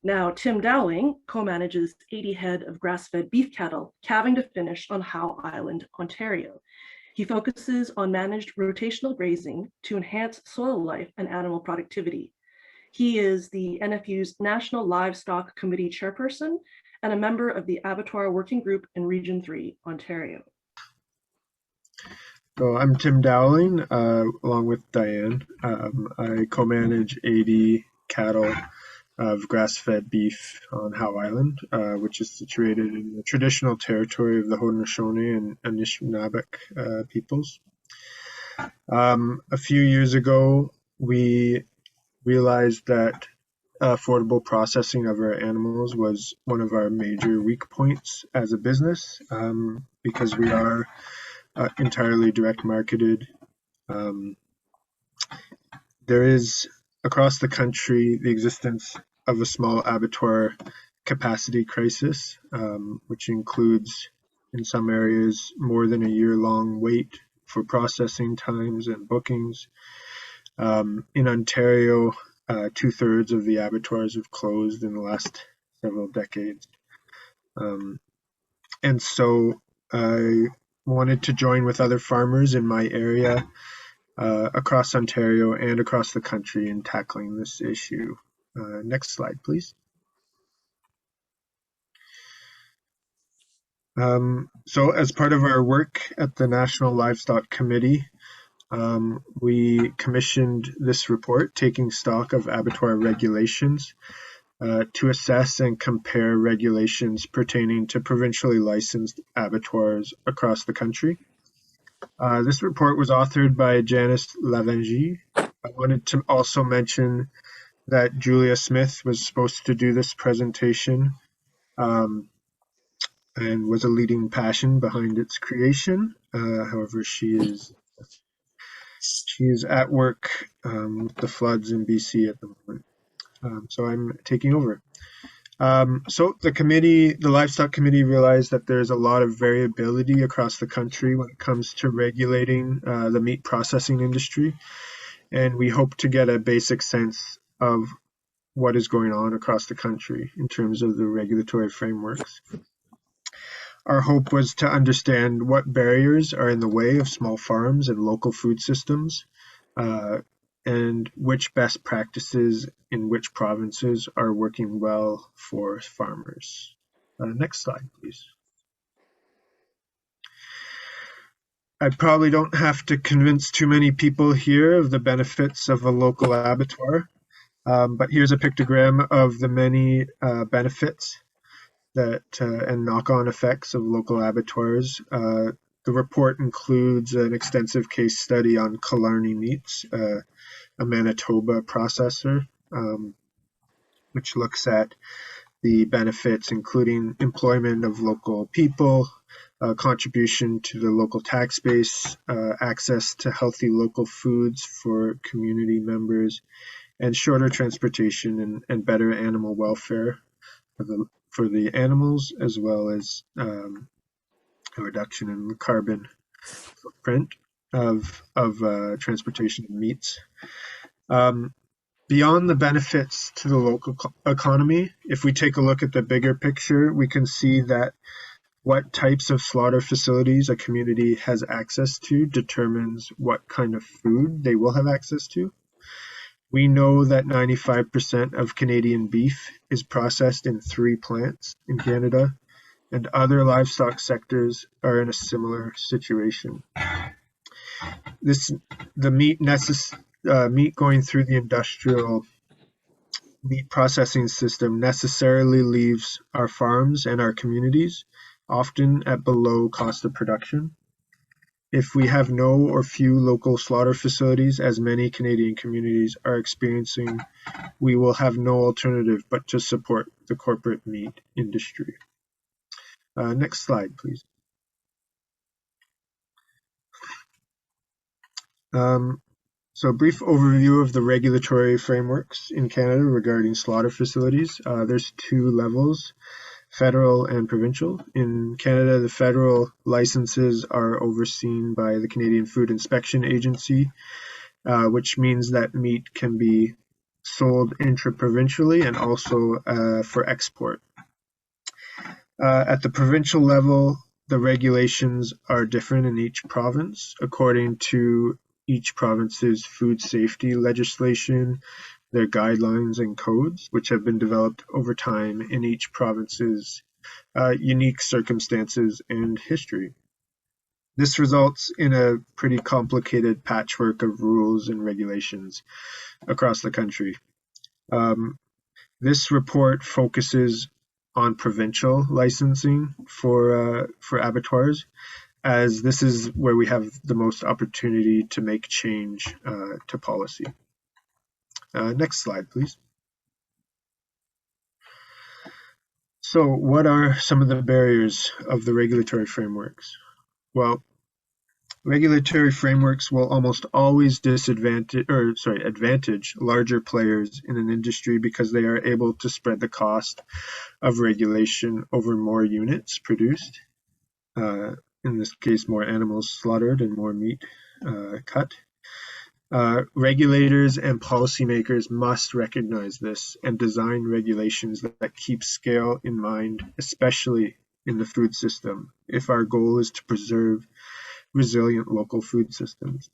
Now, Tim Dowling co-manages 80 head of grass-fed beef cattle, calving to finish on Howe Island, Ontario. He focuses on managed rotational grazing to enhance soil life and animal productivity. He is the NFU's National Livestock Committee chairperson and a member of the Abattoir Working Group in Region 3, Ontario. So I'm Tim Dowling, along with Diane. I co-manage 80 cattle of grass-fed beef on Howe Island, which is situated in the traditional territory of the Haudenosaunee and Anishinaabeg peoples. A few years ago, we realized that affordable processing of our animals was one of our major weak points as a business, because we are entirely direct marketed. There is across the country the existence of a small abattoir capacity crisis, which includes in some areas more than a year-long wait for processing times and bookings. In Ontario, 2/3 of the abattoirs have closed in the last several decades. And so I wanted to join with other farmers in my area across Ontario and across the country in tackling this issue. Next slide, please. So as part of our work at the National Livestock Committee, we commissioned this report, Taking Stock of Abattoir Regulations, to assess and compare regulations pertaining to provincially licensed abattoirs across the country. This report was authored by Janice Lavangie. I wanted to also mention that Julia Smith was supposed to do this presentation, and was a leading passion behind its creation. However, she is at work with the floods in BC at the moment. So I'm taking over. So the Livestock Committee realized that there's a lot of variability across the country when it comes to regulating the meat processing industry. And we hope to get a basic sense of what is going on across the country in terms of the regulatory frameworks. Our hope was to understand what barriers are in the way of small farms and local food systems, and which best practices in which provinces are working well for farmers. Next slide, please. I probably don't have to convince too many people here of the benefits of a local abattoir, but here's a pictogram of the many benefits that and knock-on effects of local abattoirs. The report includes an extensive case study on Killarney Meats, a Manitoba processor, which looks at the benefits, including employment of local people, contribution to the local tax base, access to healthy local foods for community members, and shorter transportation and better animal welfare for the animals, as well as a reduction in the carbon footprint of transportation of meats. Beyond the benefits to the local economy, if we take a look at the bigger picture, we can see that what types of slaughter facilities a community has access to determines what kind of food they will have access to. We know that 95% of Canadian beef is processed in 3 plants in Canada, and other livestock sectors are in a similar situation. The meat going through the industrial meat processing system necessarily leaves our farms and our communities, often at below cost of production. If we have no or few local slaughter facilities, as many Canadian communities are experiencing, we will have no alternative but to support the corporate meat industry. Next slide, please. So a brief overview of the regulatory frameworks in Canada regarding slaughter facilities. There's 2 levels, federal and provincial. In Canada, the federal licenses are overseen by the Canadian Food Inspection Agency, which means that meat can be sold intra-provincially and also for export. At the provincial level, the regulations are different in each province according to each province's food safety legislation, their guidelines and codes, which have been developed over time in each province's unique circumstances and history. This results in a pretty complicated patchwork of rules and regulations across the country. This report focuses on provincial licensing for abattoirs, as this is where we have the most opportunity to make change to policy. Next slide, please. So what are some of the barriers of the regulatory frameworks? Well, regulatory frameworks will almost always advantage larger players in an industry because they are able to spread the cost of regulation over more units produced. In this case, more animals slaughtered and more meat cut. Regulators and policymakers must recognize this and design regulations that keep scale in mind, especially in the food system, if our goal is to preserve resilient local food systems.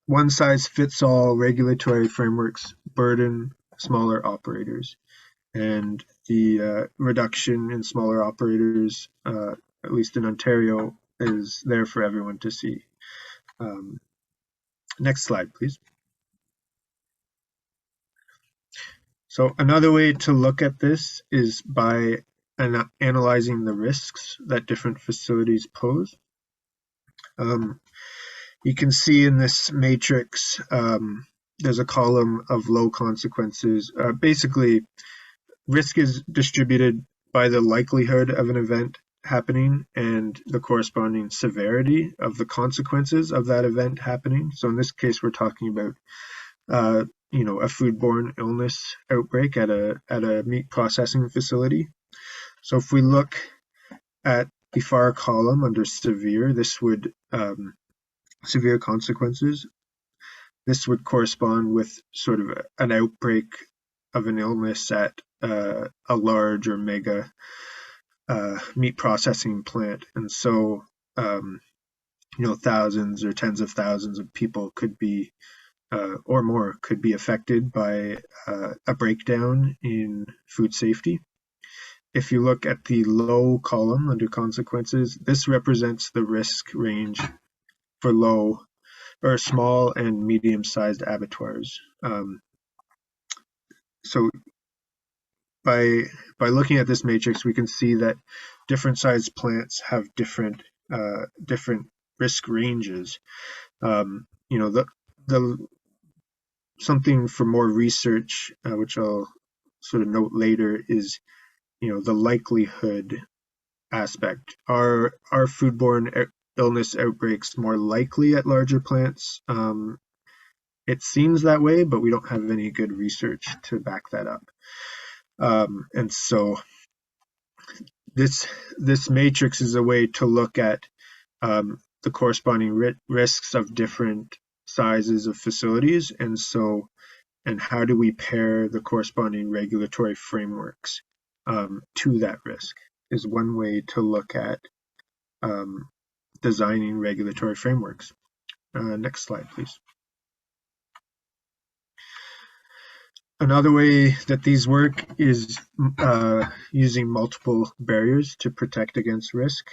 One-size-fits-all regulatory frameworks burden smaller operators, and the reduction in smaller operators, at least in Ontario, is there for everyone to see. Next slide, please. So another way to look at this is by analyzing the risks that different facilities pose. You can see in this matrix, there's a column of low consequences. Basically, risk is distributed by the likelihood of an event happening and the corresponding severity of the consequences of that event happening. So in this case, we're talking about a foodborne illness outbreak at a meat processing facility. So if we look at the far column under severe, this would severe consequences. This would correspond with sort of an outbreak of an illness at a large or mega meat processing plant, and so thousands or tens of thousands of people could be or more could be affected by a breakdown in food safety. If you look at the low column under consequences, this represents the risk range for low or small and medium-sized abattoirs. So by looking at this matrix, we can see that different sized plants have different risk ranges. Something for more research, which I'll sort of note later, is the likelihood aspect. Are foodborne illness outbreaks more likely at larger plants? It seems that way, but we don't have any good research to back that up. And so this matrix is a way to look at the corresponding risks of different sizes of facilities, and how do we pair the corresponding regulatory frameworks to that risk is one way to look at designing regulatory frameworks. Next slide, please. Another way that these work is using multiple barriers to protect against risk.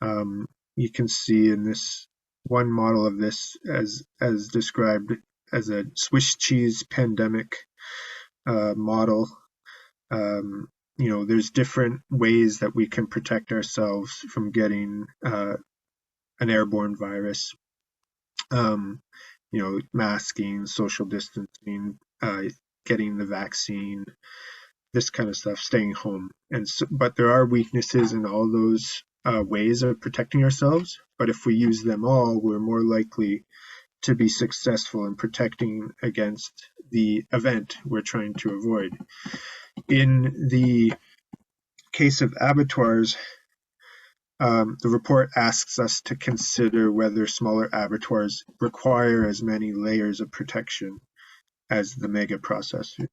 You can see in this one model of this as described as a Swiss cheese pandemic model. There's different ways that we can protect ourselves from getting an airborne virus. Masking, social distancing, getting the vaccine, this kind of stuff, staying home. But there are weaknesses in all those ways of protecting ourselves. But if we use them all, we're more likely to be successful in protecting against the event we're trying to avoid. In the case of abattoirs, the report asks us to consider whether smaller abattoirs require as many layers of protection as the mega processor.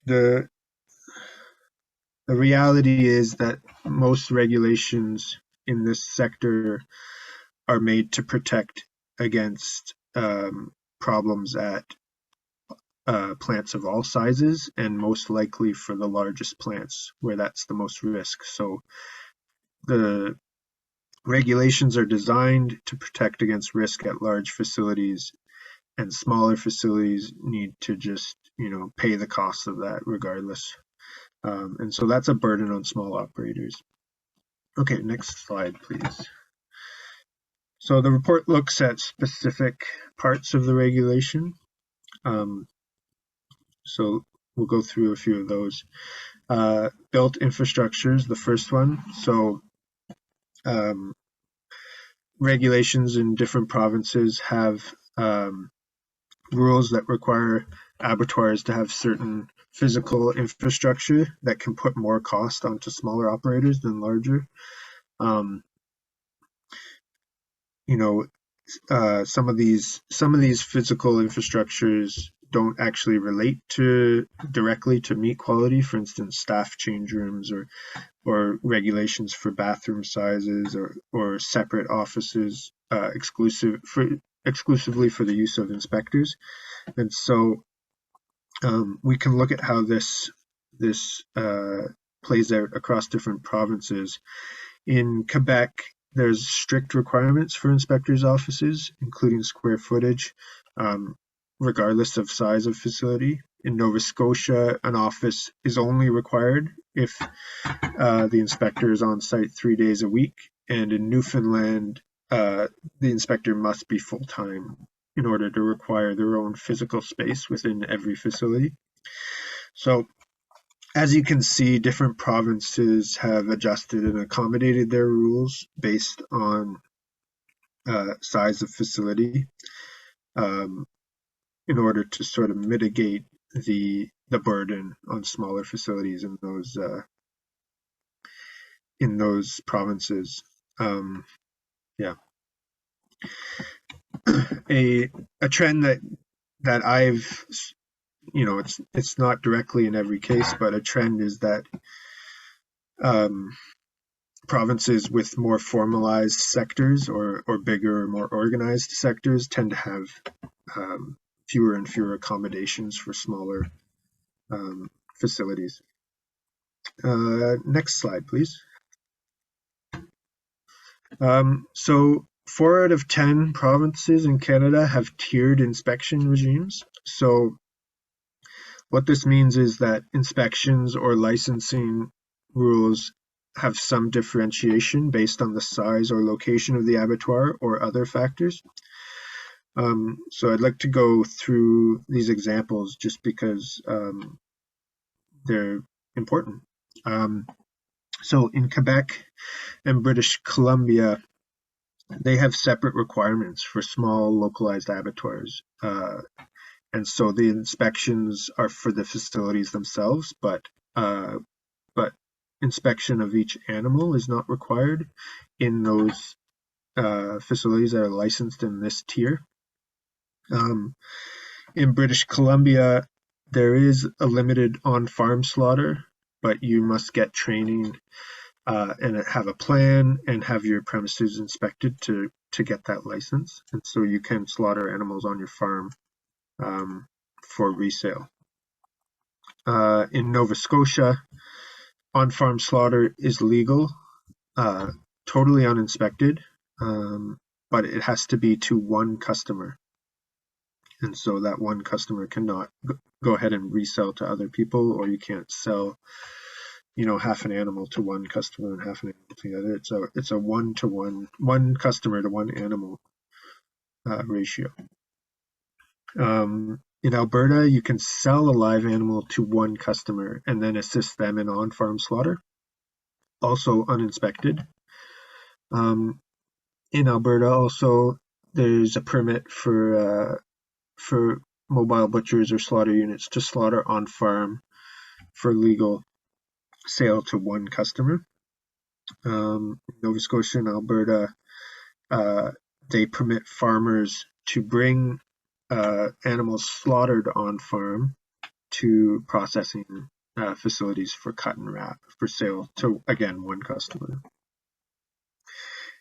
The reality is that most regulations in this sector are made to protect against problems at plants of all sizes, and most likely for the largest plants where that's the most risk. So the regulations are designed to protect against risk at large facilities, and smaller facilities need to just, pay the cost of that regardless. And so that's a burden on small operators. Okay, next slide, please. So the report looks at specific parts of the regulation. So we'll go through a few of those. Built infrastructures, the first one. So regulations in different provinces have rules that require abattoirs to have certain physical infrastructure that can put more cost onto smaller operators than larger. Some of these physical infrastructures don't actually relate directly to meat quality. For instance, staff change rooms or regulations for bathroom sizes or separate offices exclusively for the use of inspectors. And so we can look at how this plays out across different provinces. In Quebec, there's strict requirements for inspectors' offices, including square footage, regardless of size of facility. In Nova Scotia, an office is only required if the inspector is on site 3 days a week. And in Newfoundland, the inspector must be full-time in order to require their own physical space within every facility. So as you can see, different provinces have adjusted and accommodated their rules based on size of facility in order to sort of mitigate the burden on smaller facilities in those provinces. A trend that I've, it's not directly in every case, but a trend is that provinces with more formalized sectors or bigger or more organized sectors tend to have fewer and fewer accommodations for smaller facilities. Next slide, please. So 4 out of 10 provinces in Canada have tiered inspection regimes. So what this means is that inspections or licensing rules have some differentiation based on the size or location of the abattoir or other factors. So I'd like to go through these examples just because they're important. So in Quebec and British Columbia, they have separate requirements for small localized abattoirs. And so the inspections are for the facilities themselves, but inspection of each animal is not required in those facilities that are licensed in this tier. In British Columbia, there is a limited on-farm slaughter, but you must get training and have a plan and have your premises inspected to get that license. And so you can slaughter animals on your farm for resale. In Nova Scotia, on-farm slaughter is legal, totally uninspected, but it has to be to one customer. And so that one customer cannot go ahead and resell to other people, or you can't sell, half an animal to one customer and half an animal to the other. It's a one-to-one, one customer to one animal ratio. In Alberta, you can sell a live animal to one customer and then assist them in on-farm slaughter, also uninspected. In Alberta, also, there's a permit for mobile butchers or slaughter units to slaughter on farm for legal sale to one customer. Nova Scotia and Alberta, they permit farmers to bring animals slaughtered on farm to processing facilities for cut and wrap for sale to, again, one customer.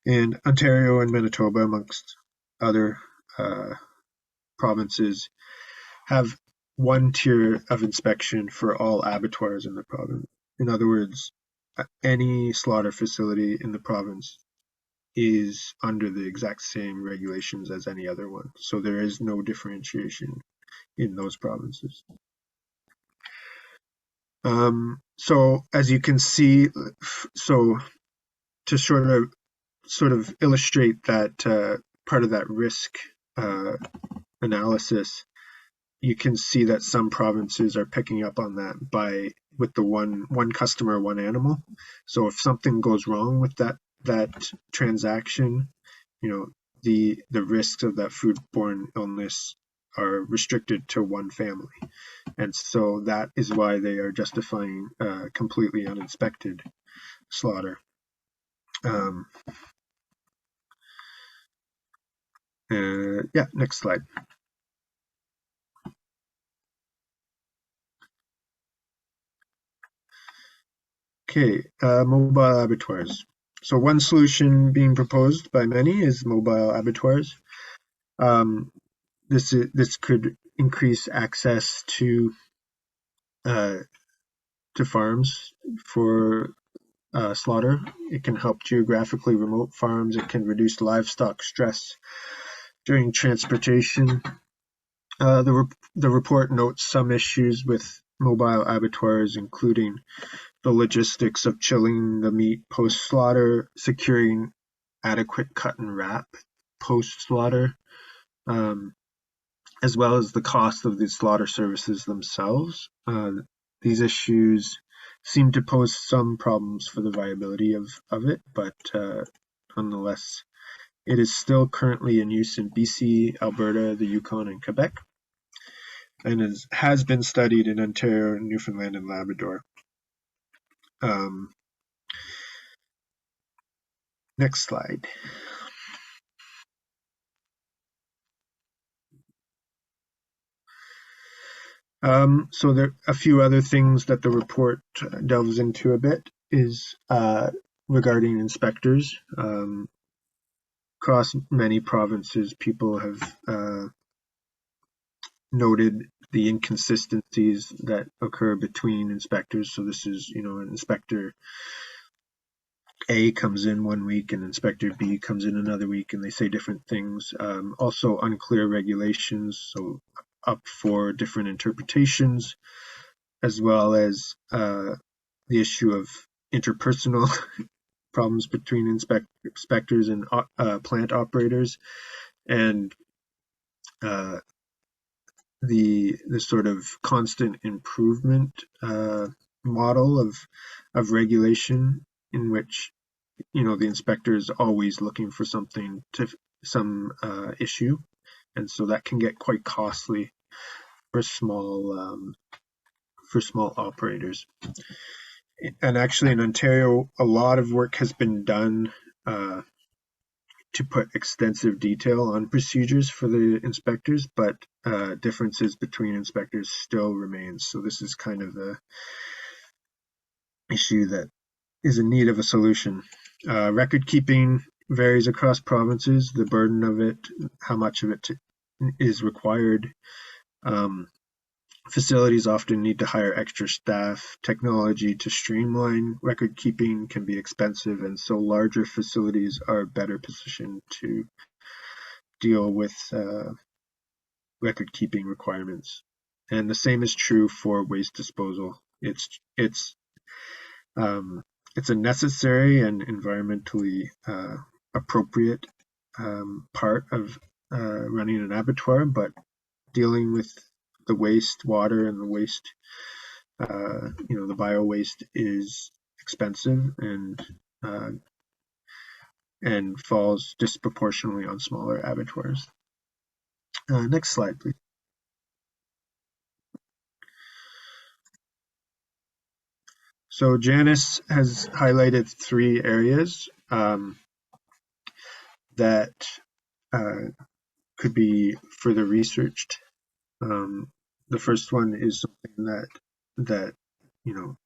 In Ontario and Manitoba, amongst other provinces, have one tier of inspection for all abattoirs in the province. In other words, any slaughter facility in the province is under the exact same regulations as any other one. So there is no differentiation in those provinces. So as you can see, so to sort of illustrate that part of that risk analysis, you can see that some provinces are picking up on that with the one customer, one animal. So if something goes wrong with that transaction, the risks of that foodborne illness are restricted to one family. And so that is why they are justifying completely uninspected slaughter. Yeah, next slide. Okay, mobile abattoirs. So one solution being proposed by many is mobile abattoirs. This could increase access to farms for slaughter. It can help geographically remote farms. It can reduce livestock stress during transportation. The report notes some issues with mobile abattoirs, including the logistics of chilling the meat post-slaughter, securing adequate cut and wrap post-slaughter, as well as the cost of the slaughter services themselves. These issues seem to pose some problems for the viability of it, but nonetheless, it is still currently in use in BC, Alberta, the Yukon, and Quebec, and has been studied in Ontario, Newfoundland, and Labrador. Next slide. So there are a few other things that the report delves into a bit is regarding inspectors. Across many provinces, people have noted the inconsistencies that occur between inspectors. So this is, an inspector A comes in one week and inspector B comes in another week, and they say different things. Also unclear regulations, so up for different interpretations, as well as the issue of interpersonal problems between inspectors and plant operators, and the sort of constant improvement model of regulation, in which the inspector is always looking for some issue, and so that can get quite costly for small operators. And actually in Ontario, a lot of work has been done to put extensive detail on procedures for the inspectors, but differences between inspectors still remains. So this is kind of the issue that is in need of a solution. Record keeping varies across provinces, the burden of it, how much of it is required. Facilities often need to hire extra staff. Technology to streamline record keeping can be expensive, and so larger facilities are better positioned to deal with record keeping requirements. And the same is true for waste disposal. It's a necessary and environmentally appropriate part of running an abattoir, but dealing with the waste water and the waste, the bio waste is expensive and falls disproportionately on smaller abattoirs. Next slide, please. So Janice has highlighted 3 areas that could be further researched. The first one is something that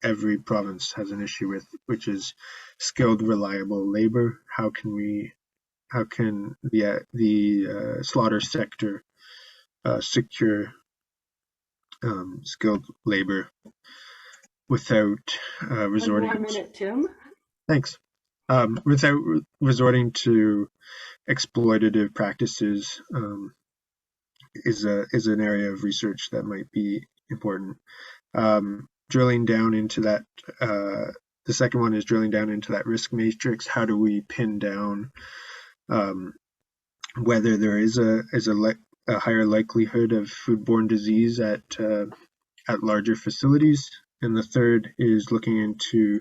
every province has an issue with, which is skilled, reliable labor. How can the slaughter sector secure skilled labor without resorting? 1 more minute, Tim. Thanks. Without resorting to exploitative practices is an area of research that might be important. Drilling down into that, the second one is drilling down into that risk matrix. How do we pin down whether there is a higher likelihood of foodborne disease at larger facilities? And the third is looking into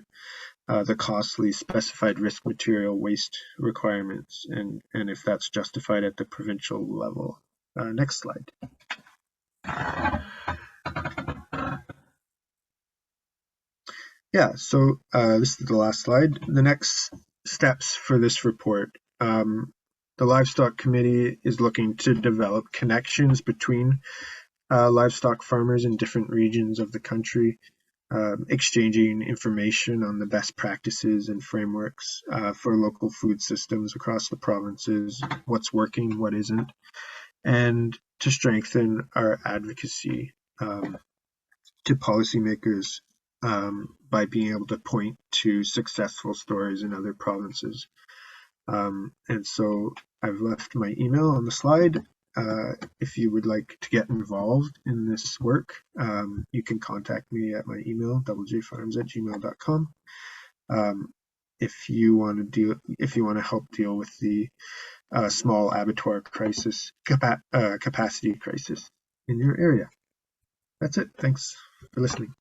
the costly specified risk material waste requirements and if that's justified at the provincial level. Next slide. Yeah, so this is the last slide. The next steps for this report. The Livestock Committee is looking to develop connections between livestock farmers in different regions of the country, exchanging information on the best practices and frameworks for local food systems across the provinces, what's working, what isn't, and to strengthen our advocacy to policymakers by being able to point to successful stories in other provinces. And so I've left my email on the slide. If you would like to get involved in this work, you can contact me at my email, doublejfarms@gmail.com. If you want to help deal with the small abattoir crisis, capacity crisis in your area. That's it. Thanks for listening.